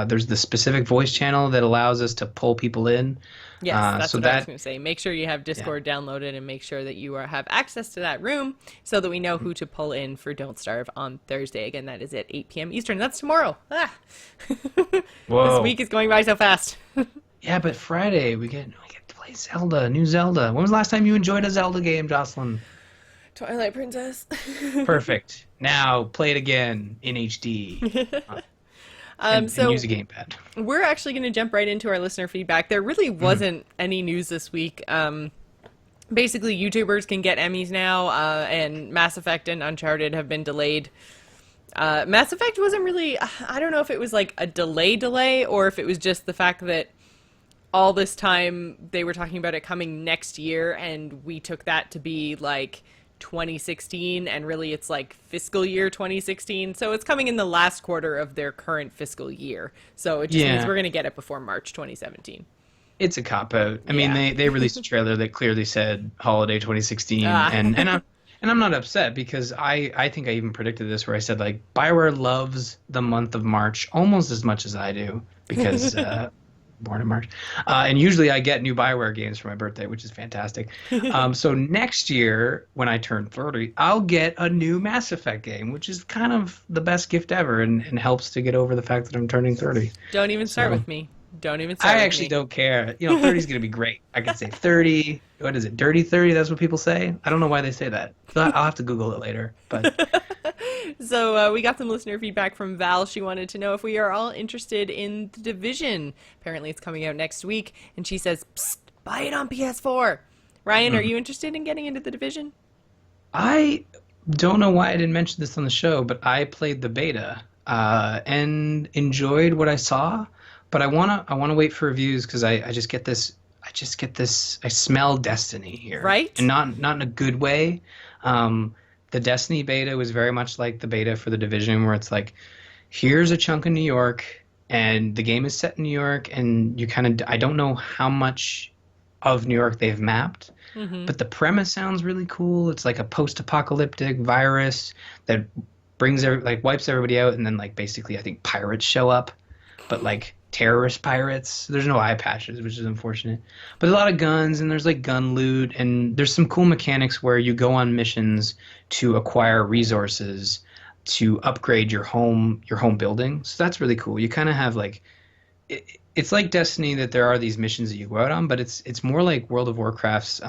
there's the specific voice channel that allows us to pull people in. Yes, that's So what I was that, going to say. Make sure you have yeah. Discord downloaded and make sure that you have access to that room so that we know who to pull in for Don't Starve on Thursday. Again, that is at 8 p.m. Eastern. That's tomorrow. Ah. This Whoa. week is going by so fast. Yeah, but Friday we get to play Zelda, new Zelda. When was the last time you enjoyed a Zelda game, Jocelyn? Twilight Princess. Perfect. Now play it again in HD and So use a gamepad. we're actually going to jump right into our listener feedback. There really wasn't any news this week. Basically, YouTubers can get Emmys now, and Mass Effect and Uncharted have been delayed. Mass Effect wasn't really, I don't know if it was like a delay, or if it was just the fact that all this time they were talking about it coming next year, and we took that to be like 2016, and really it's like fiscal year 2016. So it's coming in the last quarter of their current fiscal year. So it just means Yeah, we're going to get it before March 2017. it's a cop out. I mean, Yeah. they released a trailer that clearly said holiday 2016, Ah. and I'm not upset because I think I even predicted this where I said like BioWare loves the month of March almost as much as I do because born in March, and usually I get new BioWare games for my birthday, which is fantastic. So next year when I turn 30, I'll get a new Mass Effect game, which is kind of the best gift ever and helps to get over the fact that I'm turning 30. Don't even start So with me. Don't even start I with actually me. don't care. 30 is going to be great. I could say 30. What is it? Dirty 30? That's what people say. I don't know why they say that. So I'll have to Google it later. But So we got some listener feedback from Val. She wanted to know if we are all interested in The Division. Apparently it's coming out next week. And she says, psst, buy it on PS4. Ryan, are you interested in getting into The Division? I don't know why I didn't mention this on the show, but I played the beta and enjoyed what I saw. But I wanna wait for reviews because I just get this I smell Destiny here, Right? and not in a good way. The Destiny beta was very much like the beta for the Division, where it's like, here's a chunk of New York, and the game is set in New York, and you kind of I don't know how much of New York they've mapped, Mm-hmm. but the premise sounds really cool. It's like a post-apocalyptic virus that like wipes everybody out, and then like basically I think pirates show up, but like terrorist pirates. There's no eye patches, which is unfortunate. But a lot of guns, and there's like gun loot, and there's some cool mechanics where you go on missions to acquire resources to upgrade your home building. So that's really cool. You kind of have like it's like Destiny that there are these missions that you go out on, but it's more like World of Warcraft's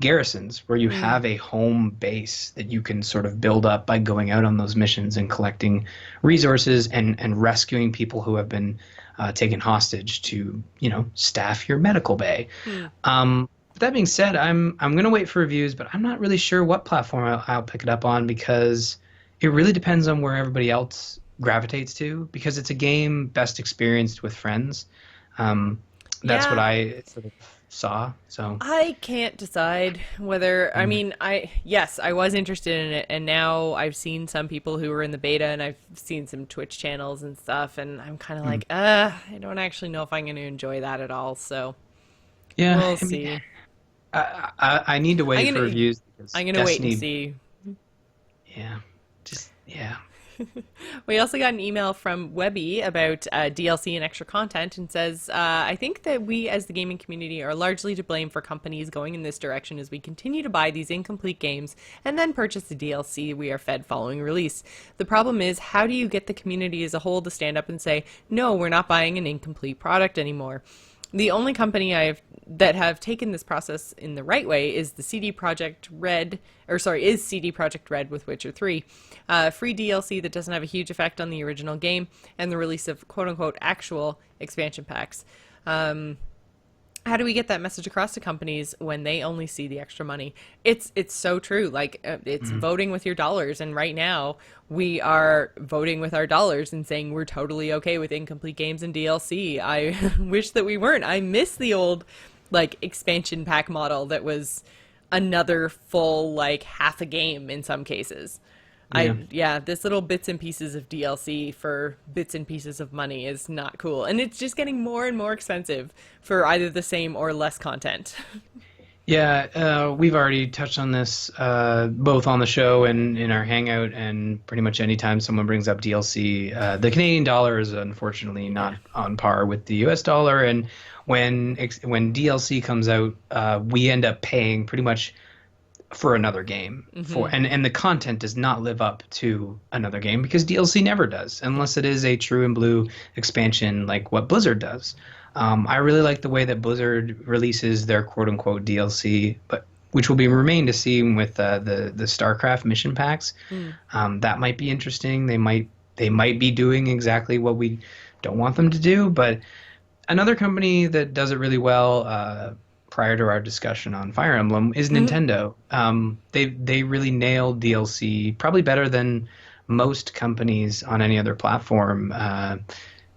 garrisons, where you have a home base that you can sort of build up by going out on those missions and collecting resources and rescuing people who have been taken hostage to staff your medical bay. But that being said, I'm gonna wait for reviews, but I'm not really sure what platform I'll pick it up on because it really depends on where everybody else gravitates to, because it's a game best experienced with friends. That's what Yeah. I sort of saw. So I can't decide whether, I mean, yes, I was interested in it, and now I've seen some people who were in the beta, and I've seen some Twitch channels and stuff, and I'm kind of like, I don't actually know if I'm going to enjoy that at all, so yeah, we'll I mean, see. I need to wait I'm for gonna, reviews because I'm gonna wait and Destiny, see. yeah. We also got an email from Webby about DLC and extra content, and says, I think that we as the gaming community are largely to blame for companies going in this direction as we continue to buy these incomplete games and then purchase the DLC we are fed following release. The problem is, how do you get the community as a whole to stand up and say, no, we're not buying an incomplete product anymore? The only company that have taken this process in the right way is the CD Projekt Red, is CD Projekt Red with Witcher 3. Free DLC that doesn't have a huge effect on the original game, and the release of quote-unquote actual expansion packs. How do we get that message across to companies when they only see the extra money? It's so true. Like, it's voting with your dollars, and right now we are voting with our dollars and saying we're totally okay with incomplete games and DLC. I wish that we weren't. I miss the old like expansion pack model that was another full like half a game in some cases. Yeah. This little bits and pieces of DLC for bits and pieces of money is not cool. And it's just getting more and more expensive for either the same or less content. Yeah, we've already touched on this both on the show and in our hangout, and pretty much anytime someone brings up DLC, the Canadian dollar is unfortunately Yeah. not on par with the US dollar, and when DLC comes out, we end up paying pretty much for another game Hmm. and the content does not live up to another game because DLC never does Yeah. unless it is a true and blue expansion like what Blizzard does. I really like the way that Blizzard releases their quote unquote DLC, but which will be remain to see with the StarCraft mission packs. Mm. That might be interesting. They might be doing exactly what we don't want them to do, but another company that does it really well, prior to our discussion on Fire Emblem, is Mhm. Nintendo. They really nailed DLC probably better than most companies on any other platform.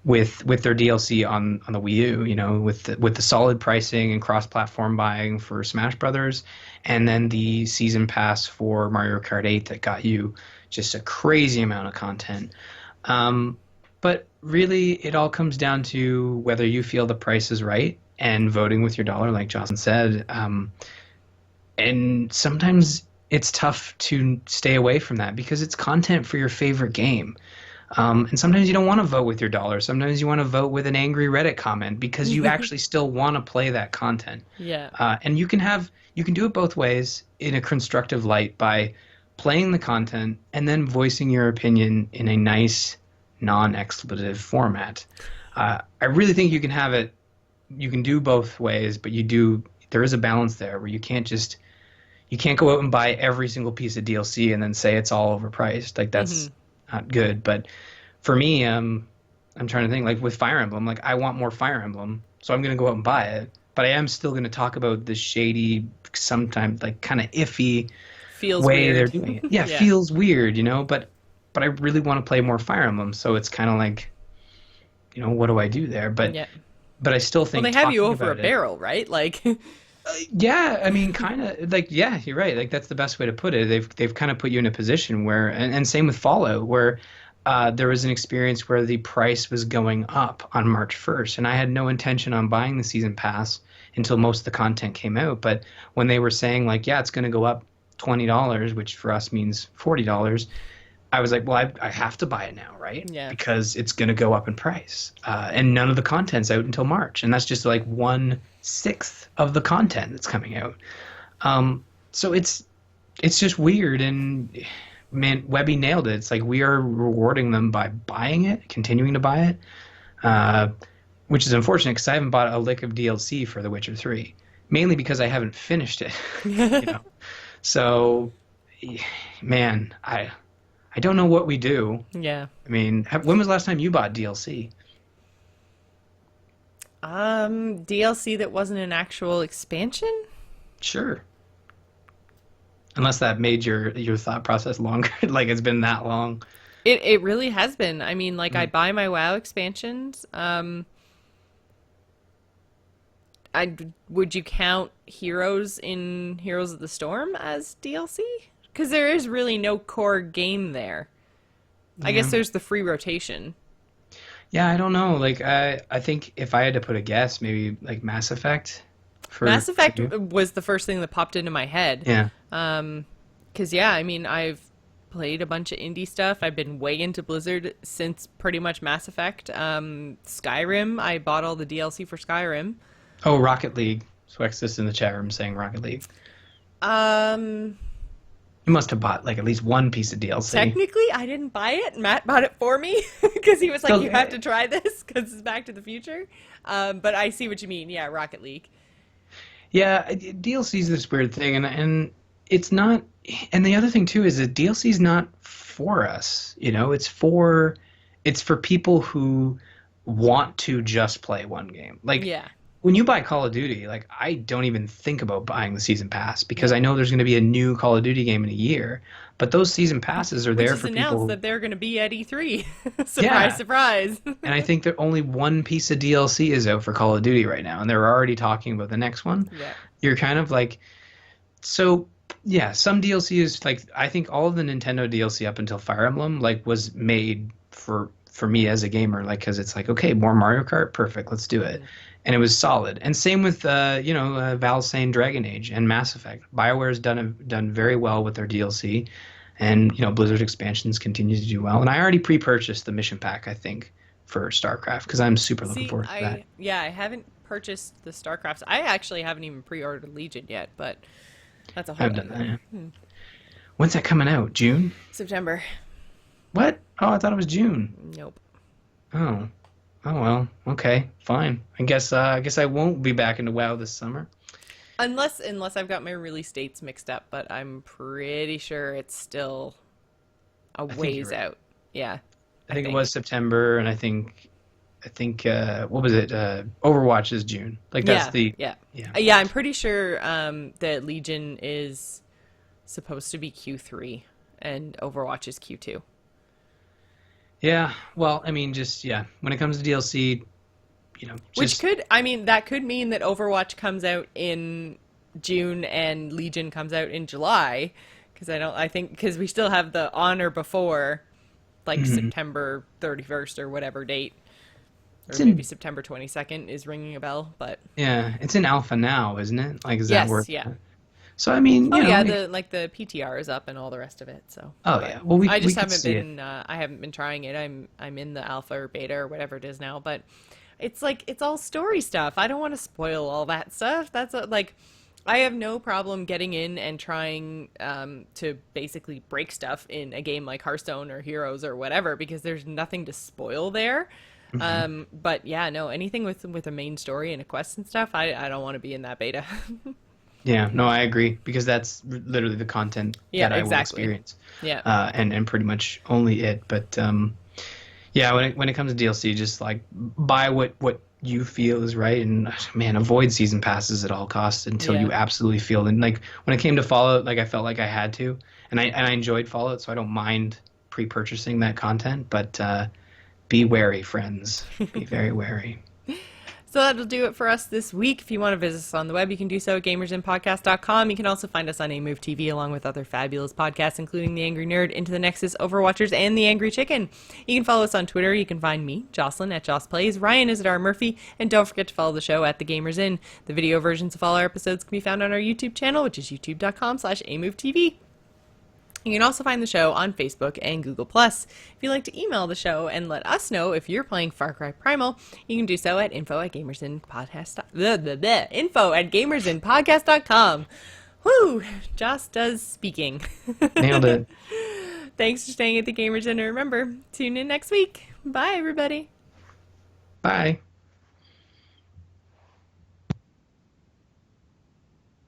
With their DLC on the Wii U, with the solid pricing and cross-platform buying for Smash Brothers, and then the season pass for Mario Kart 8 that got you just a crazy amount of content. Um, but really, it all comes down to whether you feel the price is right and voting with your dollar, like Jocelyn said. And sometimes it's tough to stay away from that because it's content for your favorite game. And sometimes you don't want to vote with your dollar. Sometimes you want to vote with an angry Reddit comment because you actually still want to play that content. Yeah. And you can do it both ways in a constructive light by playing the content and then voicing your opinion in a nice, non-expletive format. I really think you can have it. You can do both ways, but there is a balance there where you can't go out and buy every single piece of DLC and then say it's all overpriced. Like Hmm. that's not good. But for me, I'm trying to think like with Fire Emblem, like I want more Fire Emblem, so I'm gonna go out and buy it. But I am still gonna talk about the shady, sometimes like kind of iffy Feels way they're weird. doing it. Yeah, it Yeah. feels weird. But I really want to play more Fire Emblem, so it's kind of like, what do I do there? But Yeah. but I still Well, they think have you talking over a about it. barrel, right? Like, Yeah, I mean, kind of like, yeah, you're right. Like that's the best way to put it. They've kind of put you in a position where, and same with Fallout, where there was an experience where the price was going up on March 1st, and I had no intention on buying the season pass until most of the content came out. But when they were saying like, yeah, it's going to go up $20, which for us means $40, I was like, well, I have to buy it now, right? yeah. Because it's going to go up in price. And none of the content's out until March. And that's just like 1/6 of the content that's coming out. So it's just weird. And man, Webby nailed it. It's like we are rewarding them by buying it, continuing to buy it, uh, which is unfortunate because I haven't bought a lick of DLC for The Witcher 3, mainly because I haven't finished it, you know? So, man, I don't know what we do. Yeah. I mean, when was the last time you bought DLC? DLC that wasn't an actual expansion? Sure. Unless that made your thought process longer, like it's been that long. It really has been. I mean, like I Mm. buy my WoW expansions. I would you count Heroes in Heroes of the Storm as DLC? Because there is really no core game there. I guess Yeah. there's the free rotation. Yeah, I don't know. Like I think if I had to put a guess, maybe like Mass Effect Mass for Effect you. was the first thing that popped into my head. Yeah. Because, yeah, I mean, I've played a bunch of indie stuff. I've been way into Blizzard since pretty much Mass Effect. Skyrim, I bought all the DLC for Skyrim. Oh, Rocket League. Swexus in the chat room saying Rocket League. Um, You must have bought like at least one piece of DLC. Technically, I didn't buy it. Matt bought it for me because he was like, Still, "You have to try this because it's Back to the Future." But I see what you mean. Yeah, Rocket League. yeah, DLC is this weird thing, and it's not. And the other thing too is that DLC is not for us. It's for people who want to just play one game. Like Yeah, when you buy Call of Duty, like I don't even think about buying the season pass because I no. know there's going to be a new Call of Duty game in a year. But those season passes are Which there is for announced people. that they're going to be at E3. Surprise, Yeah, surprise. and I think that only one piece of DLC is out for Call of Duty right now, and they're already talking about the next one. Yeah. You're kind of like, so yeah, some DLC is like I think all of the Nintendo DLC up until Fire Emblem like was made for me as a gamer, like, because it's like, okay, more Mario Kart, perfect, let's do it. And it was solid. And same with Valve saying Dragon Age and Mass Effect. BioWare's done very well with their DLC, and Blizzard expansions continue to do well. And I already pre-purchased the mission pack, I think, for StarCraft because I'm super looking See, forward to that. I haven't purchased the StarCrafts. I actually haven't even pre-ordered Legion yet, but that's a whole I've done that. other. Yeah. When's that coming out? June? September. What? Oh, I thought it was June. Nope. Oh. Oh well. Okay. Fine. I guess I won't be back into WoW this summer. Unless I've got my release dates mixed up, but I'm pretty sure it's still a I think you're ways right. out. Yeah, I think it was September, and I think what was it? Overwatch is June. Like that's Yeah, the yeah. yeah. Yeah, I'm pretty sure that Legion is supposed to be Q3 and Overwatch is Q2. Yeah. Well, I mean, just yeah. When it comes to DLC, Which just could, I mean, that could mean that Overwatch comes out in June and Legion comes out in July. Because I think, because we still have the on or before, like mhm. September 31st or whatever date. Or It's maybe in September 22nd is ringing a bell, but yeah, it's in alpha now, isn't it? Like, is that where? yes, yeah. So I mean, Oh yeah, the PTR is up and all the rest of it. So, oh but yeah. Well, we I we just could haven't see it. been I haven't been trying it. I'm in the alpha or beta or whatever it is now, but it's like it's all story stuff. I don't want to spoil all that stuff. Like I have no problem getting in and trying to basically break stuff in a game like Hearthstone or Heroes or whatever because there's nothing to spoil there. Mhm. But yeah, no, anything with a main story and a quest and stuff, I don't want to be in that beta. Yeah, no, I agree because that's literally the content Yeah, that I will exactly. experience, Yeah. and pretty much only it. But yeah, when it comes to DLC, just like buy what you feel is right, and man, avoid season passes at all costs until Yeah. you absolutely feel. And like when it came to Fallout, like I felt like I had to, and I enjoyed Fallout, so I don't mind pre-purchasing that content. But be wary, friends. Be very wary. So that'll do it for us this week. If you want to visit us on the web, you can do so at gamersinpodcast.com. You can also find us on A Move TV along with other fabulous podcasts, including The Angry Nerd, Into the Nexus, Overwatchers, and The Angry Chicken. You can follow us on Twitter. You can find me, Jocelyn, at Joss Plays. Ryan is at R. Murphy. And don't forget to follow the show at The Gamers Inn. The video versions of all our episodes can be found on our YouTube channel, which is youtube.com/AMoveTV. You can also find the show on Facebook and Google+. If you'd like to email the show and let us know if you're playing Far Cry Primal, you can do so at info@gamersinpodcast.com. Whoo! Joss does speaking. Nailed it. Thanks for staying at the Gamers Inn, and remember, tune in next week. Bye, everybody. Bye.